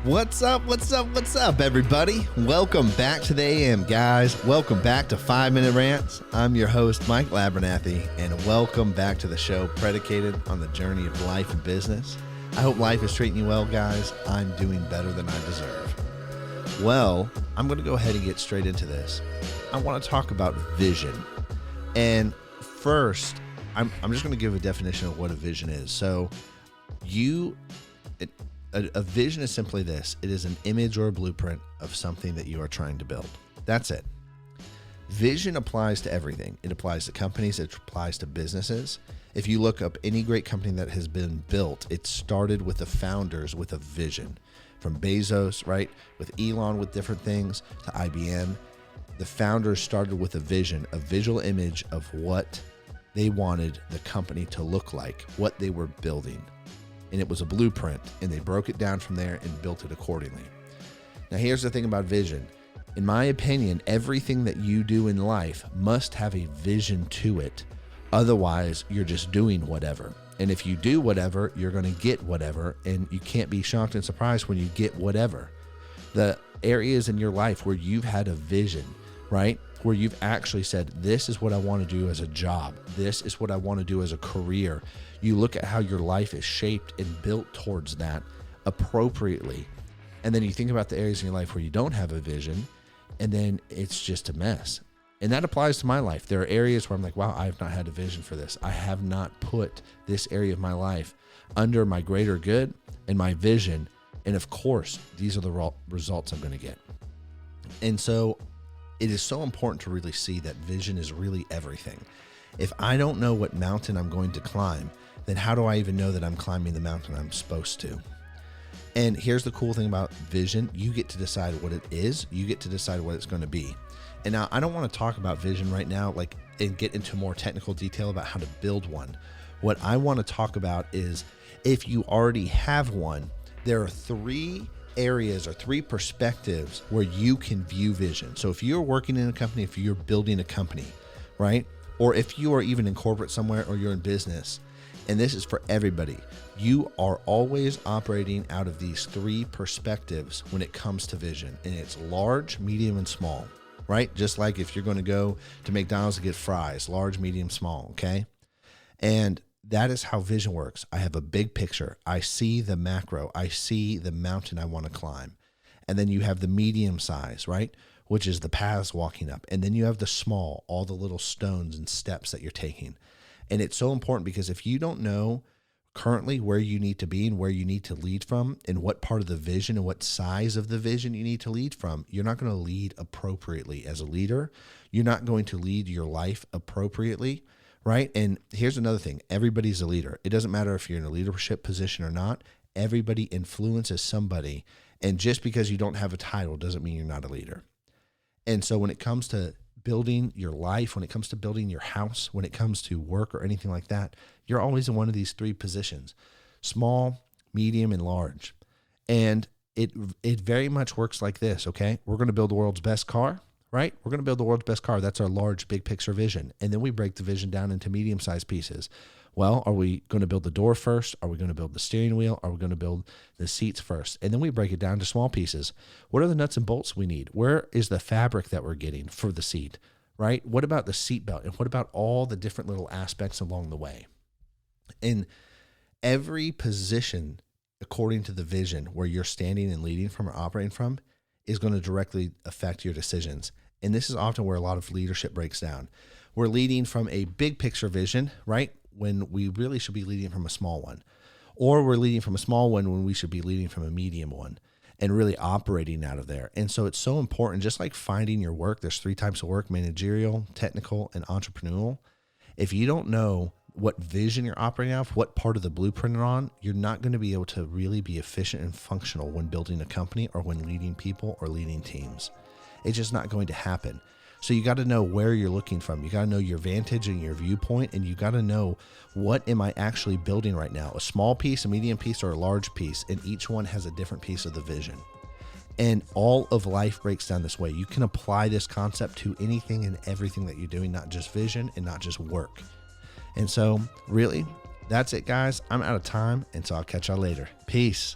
What's up? What's up? What's up, everybody? Welcome back to the AM, guys. Welcome back to 5 Minute Rants. I'm your host, Mike Labernathy, and welcome back to the show predicated on the journey of life and business. I hope life is treating you well, guys. I'm doing better than I deserve. Well, I'm going to go ahead and get straight into this. I want to talk about vision. And first, I'm just going to give a definition of what a vision is. So a vision is simply this. It is an image or a blueprint of something that you are trying to build. That's it. Vision applies to everything. It applies to companies. It applies to businesses. If you look up any great company that has been built, it started with the founders with a vision. From Bezos, right, with Elon with different things, to IBM. The founders started with a vision, a visual image of what they wanted the company to look like, what they were building. And it was a blueprint, and they broke it down from there and built it accordingly. Now, here's the thing about vision. In my opinion, everything that you do in life must have a vision to it. Otherwise, you're just doing whatever. And if you do whatever, you're going to get whatever, and you can't be shocked and surprised when you get whatever. The areas in your life where you've had a vision, right? Where you've actually said, this is what I want to do as a job. This is what I want to do as a career. You look at how your life is shaped and built towards that appropriately. And then you think about the areas in your life where you don't have a vision, and then it's just a mess. And that applies to my life. There are areas where I'm like, wow, I have not had a vision for this. I have not put this area of my life under my greater good and my vision. And of course, these are the results I'm going to get. And so it is so important to really see that vision is really everything. If I don't know what mountain I'm going to climb, then how do I even know that I'm climbing the mountain I'm supposed to? And here's the cool thing about vision. You get to decide what it is. You get to decide what it's going to be. And now I don't want to talk about vision right now, and get into more technical detail about how to build one. What I want to talk about is if you already have one, there are three areas or three perspectives where you can view vision. So if you're working in a company, if you're building a company, right? Or if you are even in corporate somewhere or you're in business, and this is for everybody, you are always operating out of these three perspectives when it comes to vision. And it's large, medium, and small, right? Just like if you're going to go to McDonald's to get fries, large, medium, small, okay? And that is how vision works. I have a big picture. I see the macro. I see the mountain I want to climb. And then you have the medium size, right? Which is the paths walking up. And then you have the small, all the little stones and steps that you're taking. And it's so important because if you don't know currently where you need to be and where you need to lead from and what part of the vision and what size of the vision you need to lead from, you're not going to lead appropriately as a leader. You're not going to lead your life appropriately. Right? And here's another thing. Everybody's a leader. It doesn't matter if you're in a leadership position or not. Everybody influences somebody. And just because you don't have a title doesn't mean you're not a leader. And so when it comes to building your life, when it comes to building your house, when it comes to work or anything like that, you're always in one of these three positions: small, medium, and large. And it very much works like this, okay? We're going to build the world's best car. Right? We're going to build the world's best car. That's our large, big picture vision. And then we break the vision down into medium-sized pieces. Well, are we going to build the door first? Are we going to build the steering wheel? Are we going to build the seats first? And then we break it down to small pieces. What are the nuts and bolts we need? Where is the fabric that we're getting for the seat? Right? What about the seat belt? And what about all the different little aspects along the way? In every position, according to the vision where you're standing and leading from or operating from, is going to directly affect your decisions. And this is often where a lot of leadership breaks down. We're leading from a big picture vision, right? When we really should be leading from a small one. Or we're leading from a small one when we should be leading from a medium one and really operating out of there. And so it's so important, just like finding your work, there's three types of work: managerial, technical, and entrepreneurial. If you don't know what vision you're operating off, what part of the blueprint you're on, you're not going to be able to really be efficient and functional when building a company or when leading people or leading teams. It's just not going to happen. So you got to know where you're looking from. You got to know your vantage and your viewpoint, and you got to know, what am I actually building right now? A small piece, a medium piece, or a large piece? And each one has a different piece of the vision. And all of life breaks down this way. You can apply this concept to anything and everything that you're doing, not just vision and not just work. And so really, that's it, guys. I'm out of time, and so I'll catch y'all later. Peace.